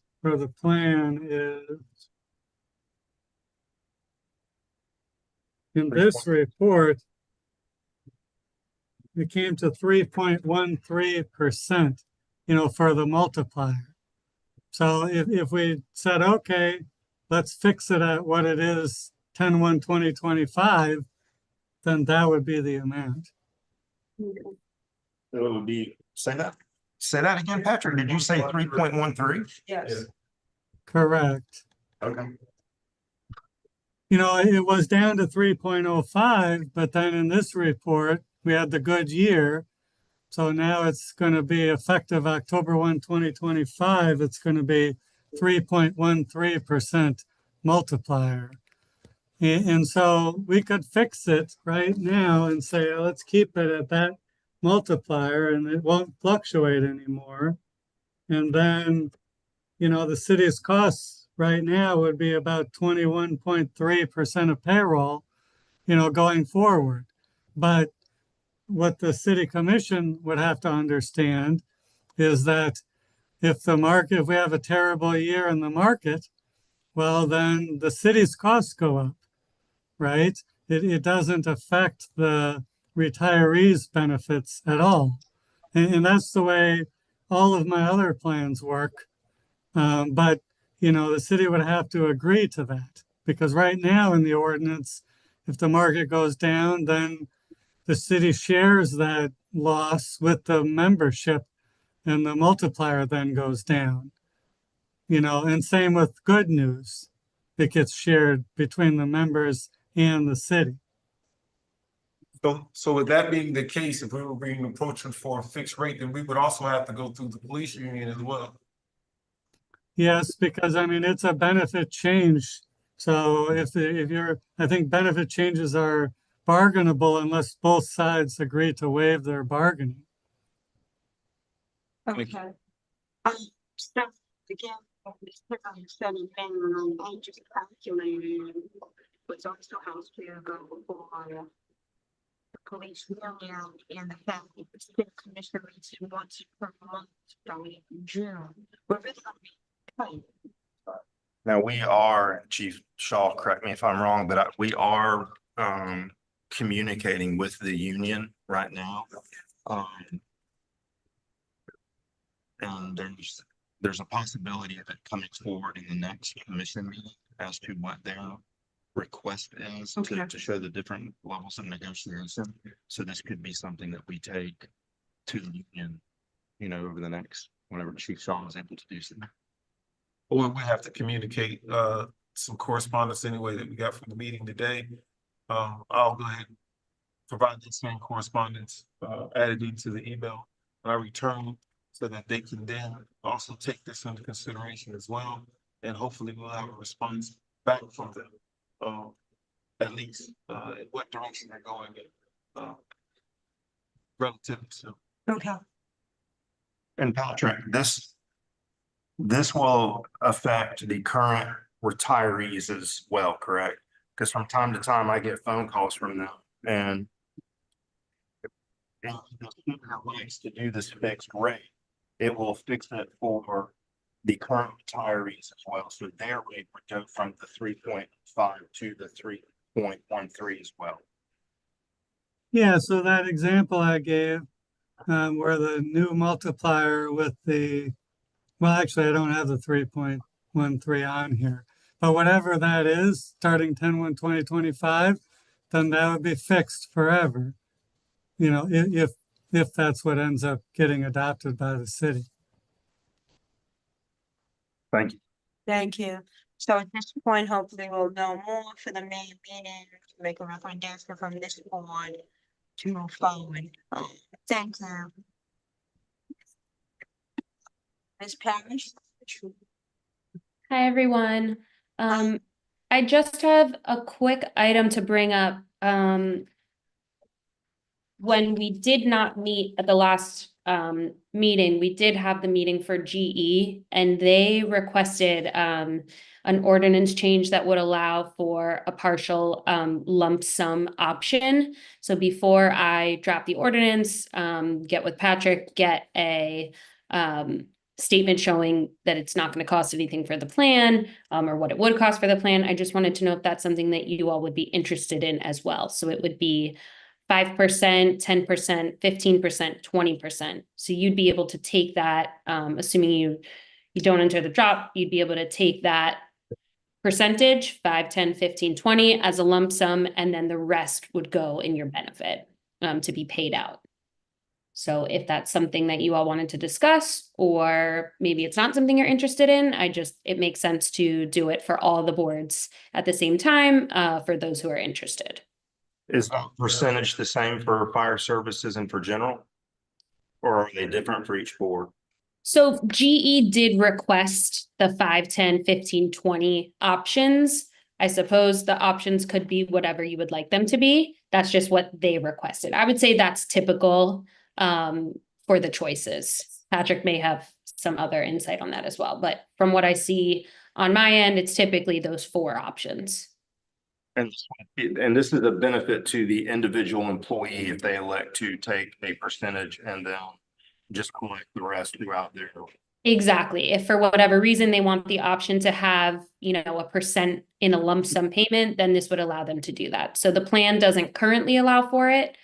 plan is in this report, it came to 3.13%, for the multiplier. So if we said, okay, let's fix it at what it is, 10/1/2025, then that would be the amount. So it would be, say that again, Patrick. Did you say 3.13? Yes. Correct. Okay. It was down to 3.05, but then in this report, we had the good year. So now it's going to be effective October 1, 2025. It's going to be 3.13% multiplier. And so we could fix it right now and say, let's keep it at that multiplier and it won't fluctuate anymore. And then, the city's costs right now would be about 21.3% of payroll, going forward. But what the city commission would have to understand is that if we have a terrible year in the market, well, then the city's costs go up, right? It doesn't affect the retirees' benefits at all. And that's the way all of my other plans work. But, the city would have to agree to that because right now in the ordinance, if the market goes down, then the city shares that loss with the membership and the multiplier then goes down. And same with good news. It gets shared between the members and the city. So with that being the case, if we were being approached for a fixed rate, then we would also have to go through the police union as well. Yes, because it's a benefit change. So I think benefit changes are bargainable unless both sides agree to waive their bargaining. Okay. So again, Mr. Said minimum, I just calculated, was also has to go before the police union and the fact that the city commission meets once per month starting in June. We're really gonna be tight. Now we are, Chief Shaw, correct me if I'm wrong, but we are communicating with the union right now. And there's a possibility of it coming forward in the next commission meeting as to what their request is to show the different levels of negotiation. So this could be something that we take to the union, over the next, whenever Chief Shaw is able to do so. Or we have to communicate some correspondence anyway that we got from the meeting today. I'll go ahead and provide the same correspondence added into the email when I return so that they can then also take this into consideration as well. And hopefully we'll have a response back from them, at least in what direction they're going in relative to. Okay. And Patrick, this will affect the current retirees as well, correct? Because from time to time I get phone calls from them and likes to do this fixed rate. It will fix it for the current retirees as well. So their rate would go from the 3.5 to the 3.13 as well. Yeah, so that example I gave where the new multiplier with well, actually, I don't have the 3.13 on here. But whatever that is, starting 10/1/2025, then that would be fixed forever. You know, if that's what ends up getting adopted by the city. Thank you. Thank you. So at this point, hopefully we'll know more for the main meeting, to make a recommendation from this board to move forward. Thank you. Ms. Parrish? Hi, everyone. I just have a quick item to bring up. When we did not meet at the last meeting, we did have the meeting for GE, and they requested an ordinance change that would allow for a partial lump sum option. So before I draft the ordinance, get with Patrick, get a statement showing that it's not going to cost anything for the plan, or what it would cost for the plan. I just wanted to know if that's something that you all would be interested in as well. So it would be 5%, 10%, 15%, 20%. So you'd be able to take that, assuming you don't enter the drop, you'd be able to take that percentage, 5, 10, 15, 20 as a lump sum, and then the rest would go in your benefit to be paid out. So if that's something that you all wanted to discuss, or maybe it's not something you're interested in, it makes sense to do it for all the boards at the same time, for those who are interested. Is that percentage the same for fire services and for general? Or are they different for each board? So GE did request the 5, 10, 15, 20 options. I suppose the options could be whatever you would like them to be. That's just what they requested. I would say that's typical for the choices. Patrick may have some other insight on that as well, but from what I see on my end, it's typically those 4 options. And this is a benefit to the individual employee if they elect to take a percentage and then just collect the rest throughout their. Exactly. If for whatever reason they want the option to have, a percent in a lump sum payment, then this would allow them to do that. So the plan doesn't currently allow for it.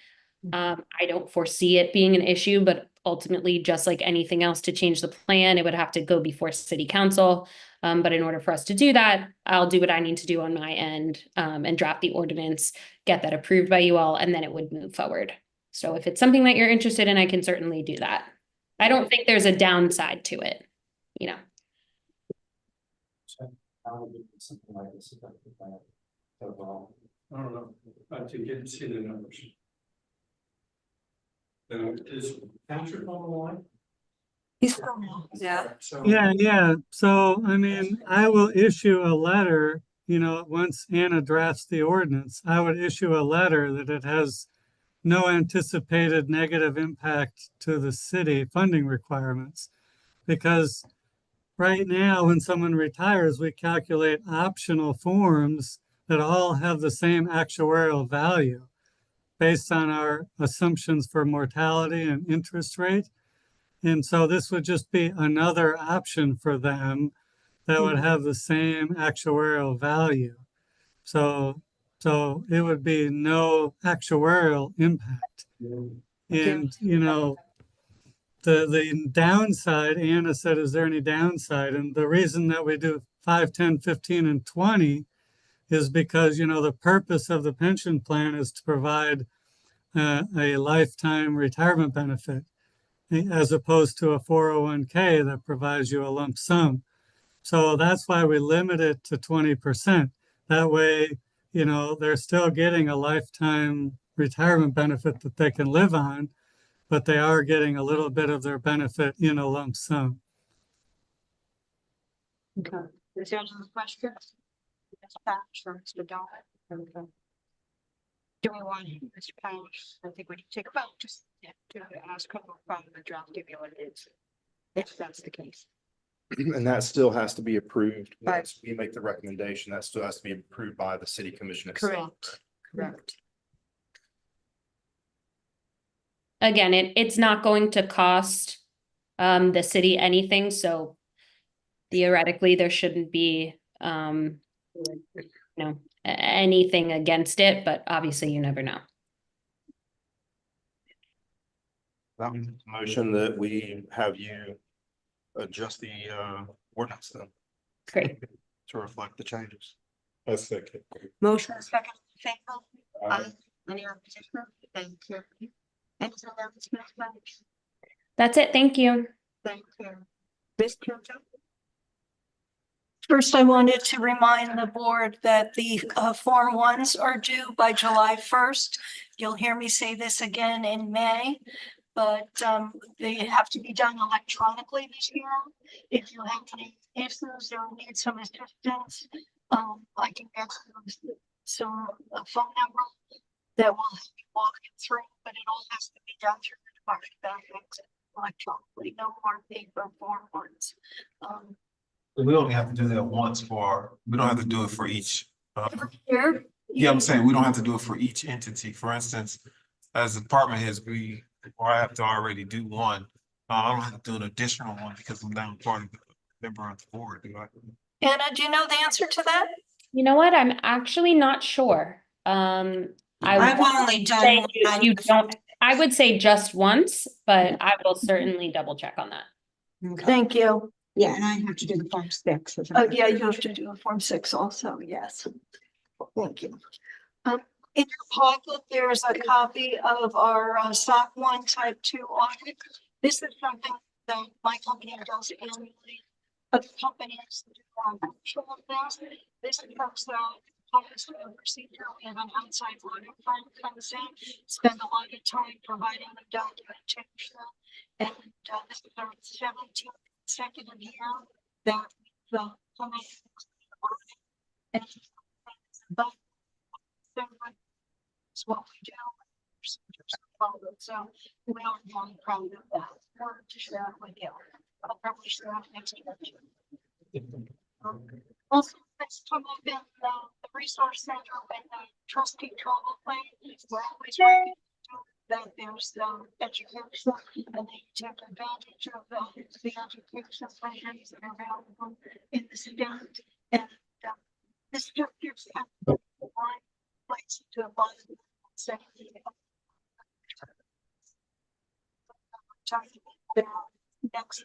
I don't foresee it being an issue, but ultimately, just like anything else to change the plan, it would have to go before city council. But in order for us to do that, I'll do what I need to do on my end, and draft the ordinance, get that approved by you all, and then it would move forward. So if it's something that you're interested in, I can certainly do that. I don't think there's a downside to it, Something like this. I don't know, I didn't see the numbers. Is Patrick on the line? He's, yeah. So. Yeah. So, I mean, I will issue a letter, once Anna drafts the ordinance, I would issue a letter that it has no anticipated negative impact to the city funding requirements. Because right now, when someone retires, we calculate optional forms that all have the same actuarial value based on our assumptions for mortality and interest rate. And so this would just be another option for them that would have the same actuarial value. So it would be no actuarial impact. And, the downside, Anna said, is there any downside? And the reason that we do 5, 10, 15, and 20 is because, the purpose of the pension plan is to provide a lifetime retirement benefit, as opposed to a 401k that provides you a lump sum. So that's why we limit it to 20%. That way, they're still getting a lifetime retirement benefit that they can live on, but they are getting a little bit of their benefit in a lump sum. Okay. Is there any questions? Ms. Parrish or Mr. Dodd? Okay. Do we want Mr. Parrish? I think we need to take a vote just to ask her from the draft of the ordinance, if that's the case. And that still has to be approved. Right. Once we make the recommendation, that still has to be approved by the city commission itself. Correct. Again, it's not going to cost the city anything, so theoretically there shouldn't be anything against it, but obviously you never know. Motion that we have you adjust the ordinance then Great. to reflect the changes. A second. Motion is second in favor. Aye. Any opposition? Thank you. Anything else, Ms. Welch? That's it. Thank you. Thank you. Ms. Kyoto? First, I wanted to remind the board that the Form 1s are due by July 1st. You'll hear me say this again in May, but they have to be done electronically this year. If you have any issues or need some assistance, I can get some phone number that will help you walk you through, but it all has to be done through the Department of Ethics electronically, no more paper Form 1s. We only have to do that once we don't have to do it for each. Every year. Yeah, I'm saying we don't have to do it for each entity. For instance, as department heads, I have to already do one. I don't have to do an additional one because I'm now part of the member of the board, do I? Anna, do you know the answer to that? You know what? I'm actually not sure. I I've would only say done. you don't, I would say just once, but I will certainly double check on that. Okay. Thank you. Yeah, and I have to do the Form 6. Oh, yeah, you have to do a Form 6 also, yes. Thank you. In your pocket, there's a copy of our SOC 1 Type 2 audit. This is something that my company does annually. Other companies do actual things. This comes out, policy and procedure, and an outside audit firm comes in, spend a lot of time providing the documentation. And this is our 17th consecutive year that the company and but it's what we do. So we are really proud of that. We're to share it with you. I'll probably share it next year. Also, let's talk about the resource center and the trustee travel plan. We're always working that there's education and they take advantage of the education plans that are available in the state. And this just gives them one place to apply. Next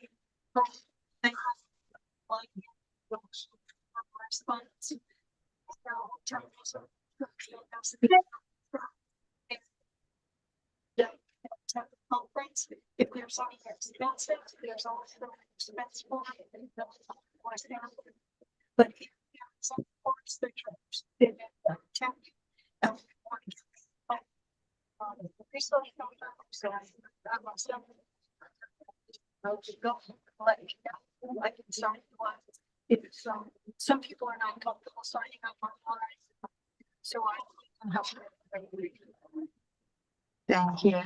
response. Conference, if there's any expenses, there's also expense for it. But if some parts that recently so I'll just go let you know. I can sign if some people are not comfortable signing up online, so I can help. Thank you.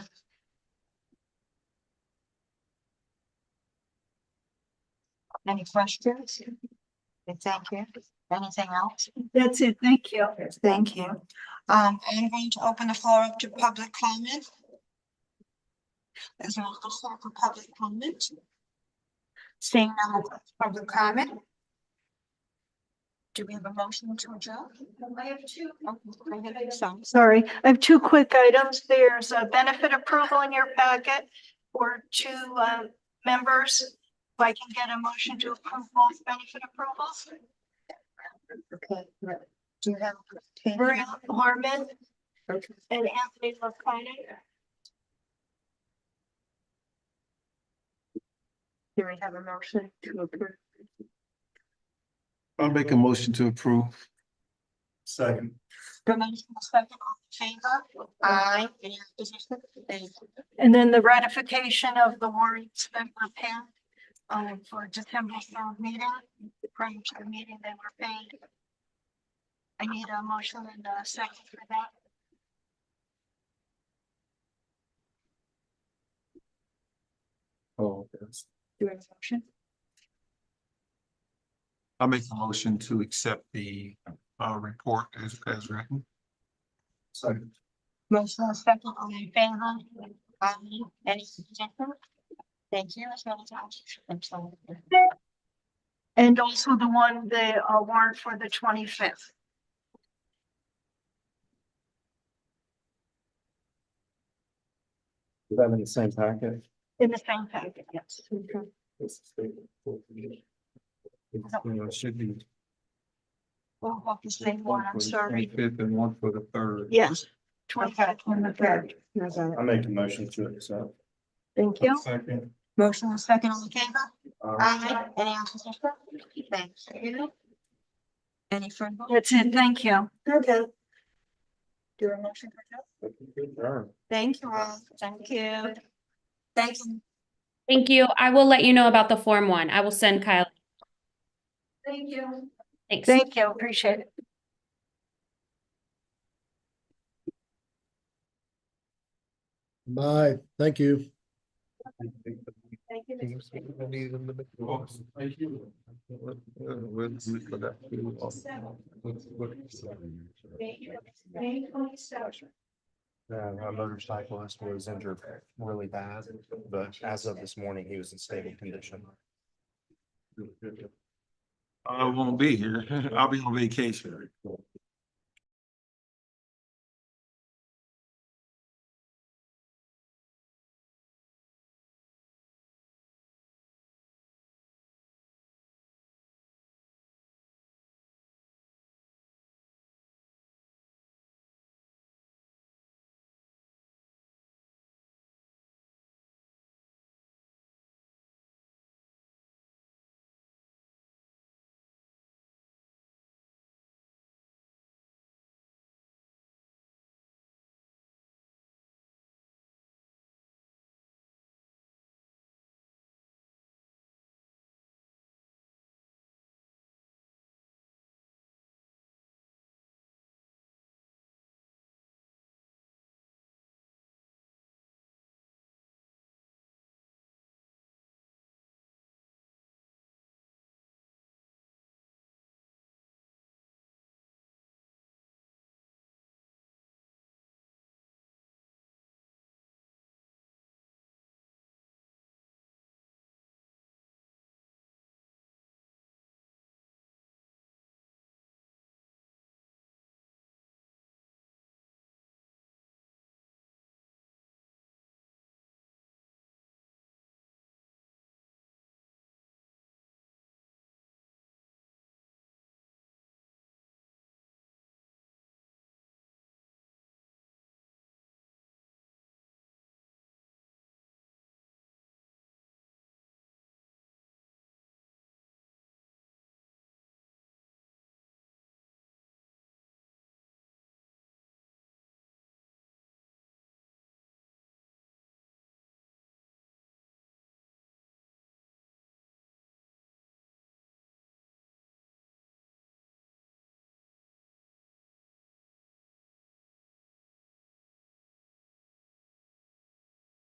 Any questions? Thank you. Anything else? That's it. Thank you. Thank you. I'm going to open the floor up to public comment. There's no floor for public comment. Seeing no public comment. Do we have a motion to adjourn? I have two. Sorry, I have two quick items. There's a benefit approval in your packet for two members. If I can get a motion to approve both benefit approvals. Okay. Do you have? Maria Harmon and Anthony Lockhart. Do we have a motion to approve? I'll make a motion to approve. Second. Second, all in favor? Aye. Any opposition? Thank you. And then the ratification of the warrants that were paid for December 3rd meeting, prior to the meeting they were paid. I need a motion and a second for that. Oh, yes. Do we have a motion? I'll make a motion to accept the report as written. Second. Motion and second, all in favor? Any opposition? Thank you. I'm sorry. And also the one, the warrant for the 25th. Is that in the same package? In the same packet, yes. It should be. Well, what the same one, I'm sorry. 25th and one for the 3rd. Yes. 25th and the 3rd. I make a motion to accept. Thank you. Second. Motion and second on the favor? Aye. Any opposition? Thanks. Any further? That's it. Thank you. Okay. Do a motion for that? Thank you all. Thank you. Thank you. Thank you. I will let you know about the Form 1. I will send Kyle. Thank you. Thanks. Thank you. Appreciate it. Bye. Thank you. Thank you. A motorcyclist was injured really bad, but as of this morning, he was in stable condition. I won't be here. I'll be on vacation.